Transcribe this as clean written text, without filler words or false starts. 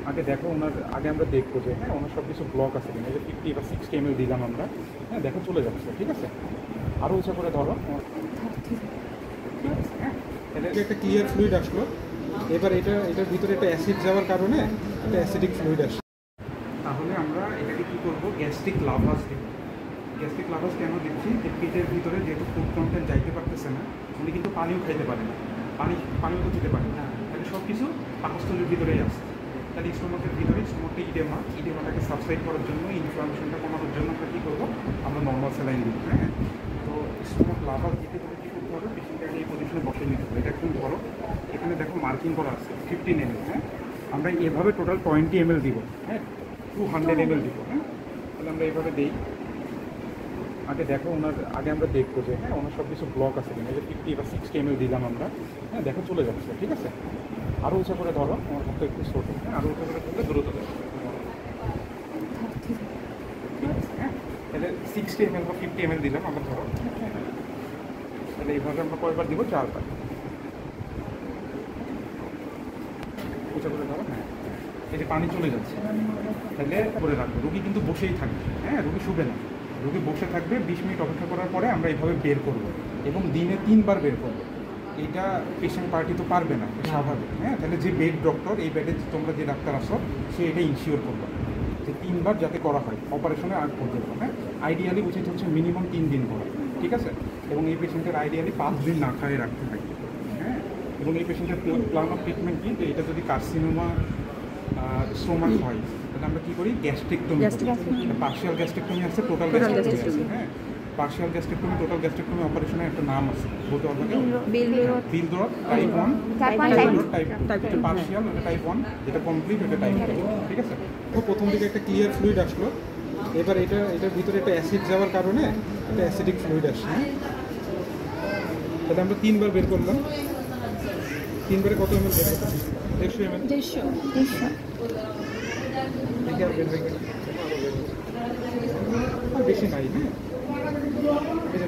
আগে দেখো ওনার আগে আমরা দেখবো যে হ্যাঁ ওনার সব কিছু ব্লক আছে কিনা। এই যে 50 বা 60 ml দিলাম আমরা, হ্যাঁ দেখো চলে যাচ্ছে, ঠিক আছে। আরও উঁচা করে ধরো, হ্যাঁ এটা একটা ক্লিয়ার ফ্লুইড আসলো। এবার এটার ভিতরে একটা অ্যাসিড যাওয়ার কারণে একটা অ্যাসিডিক ফ্লুইড আসে। তাহলে আমরা এটাকে কী করবো, গ্যাস্ট্রিক লাভাস দিব। গ্যাস্ট্রিক লাভাস কেন দিচ্ছি, যে পেটের ভিতরে যেহেতু ফুড কন্টেন্ট যাইতে পারতেছে না, উনি কিন্তু পানিও খাইতে পারে না, পানিও তো দিতে পারে না, তাহলে সব কিছু পাকস্থলীর ভিতরেই আসছে। তাহলে স্টোমাকের ভিতরে স্টোমাকটা ইডেমাটাকে সাবসাইড করার জন্য, ইনফ্লামেশনটা কমানোর জন্য আমরা কী করবো, আমরা নর্মাল স্যালাইন দিব। হ্যাঁ, তো স্টোমাক লাভাস দিতে হলে কী করতে হবে, পেশেন্টটাকে এই পজিশনে বসে নিতে হবে। এটা একদম ধরো, এখানে দেখো মার্কিং করা আছে 15 ml। হ্যাঁ, আমরা এভাবে টোটাল 20 ml দিব। হ্যাঁ, 200 ml দিব। হ্যাঁ, তাহলে আমরা এইভাবে দিই। আগে দেখো আগে আমরা দেখবো যে হ্যাঁ ওনার সব কিছু ব্লক আছে কিনা। এই যে 50 বা 60 ml দিলাম আমরা, হ্যাঁ দেখো চলে যাচ্ছে, ঠিক আছে। আরও উঁচা করে ধরো, আমার হাতটা একটু ছোটো, হ্যাঁ আরও উঁচা করে ধরলে দ্রুত যাবে। হ্যাঁ, তাহলে 60 ml বা 50 ml দিলাম আমরা, ধরো। তাহলে এইভাবে আমরা কয়বার দিব, 4 বার। উঁচা করে ধরো, হ্যাঁ এই যে পানি চলে যাচ্ছে, তাহলে করে রাখবো। রুগী কিন্তু বসেই থাকবে, হ্যাঁ রুগী শুবে না, রুগী বসে থাকবে। 20 মিনিট অপেক্ষা করার পরে আমরা এইভাবে বের করব, এবং দিনে 3 বার বের করবো। এটা পেশেন্ট পার্টি তো পারবে না, স্বাভাবিক। হ্যাঁ, তাহলে যে বেড ডক্টর, এই বেডে তোমরা যে ডাক্তার আসো, সে এটা ইনশিওর করবে যে 3 বার যাতে করা হয় অপারেশনে আগ পর্যন্ত। হ্যাঁ, আইডিয়ালি উচিত হচ্ছে মিনিমাম 3 দিন করা, ঠিক আছে। এবং এই পেশেন্টের আইডিয়ালি 5 দিন না খায় রাখতে হয়। হ্যাঁ, এবং এই পেশেন্টের প্ল্যান অফ ট্রিটমেন্ট কি, যে এটা যদি কার্সিনোমা স্টোমাক হয়, তাহলে আমরা কী করি, গ্যাস্ট্রিকটমি। পার্শিয়াল গ্যাস্ট্রিকটমি আছে, টোটাল গ্যাস্ট্রিকটমি আছে। হ্যাঁ, পার্শিয়াল গ্যাস্ট্রিকটমি, টোটাল গ্যাস্ট্রিকটমি অপারেশনের একটা নাম আছে, বলতে পারবে না? বিলড্রপ টাইপ 1, টাইপ 2। পার্শিয়াল ওটা টাইপ 1, যেটা কমপ্লিট ওটা টাইপ 2, ঠিক আছে। তো প্রথম দিকে একটা ক্লিয়ার ফ্লুইড আসলো। এবার এটার ভিতরে একটা অ্যাসিড যাওয়ার কারণে একটা অ্যাসিডিক ফ্লুইড আসছে। হ্যাঁ, তাহলে আমরা 3 বার বের করলাম। 3 বারে কত ml বের করলাম? 150 ml। 150 দেখি আর বের হয়ে গেল, বেশি নাই। হ্যাঁ,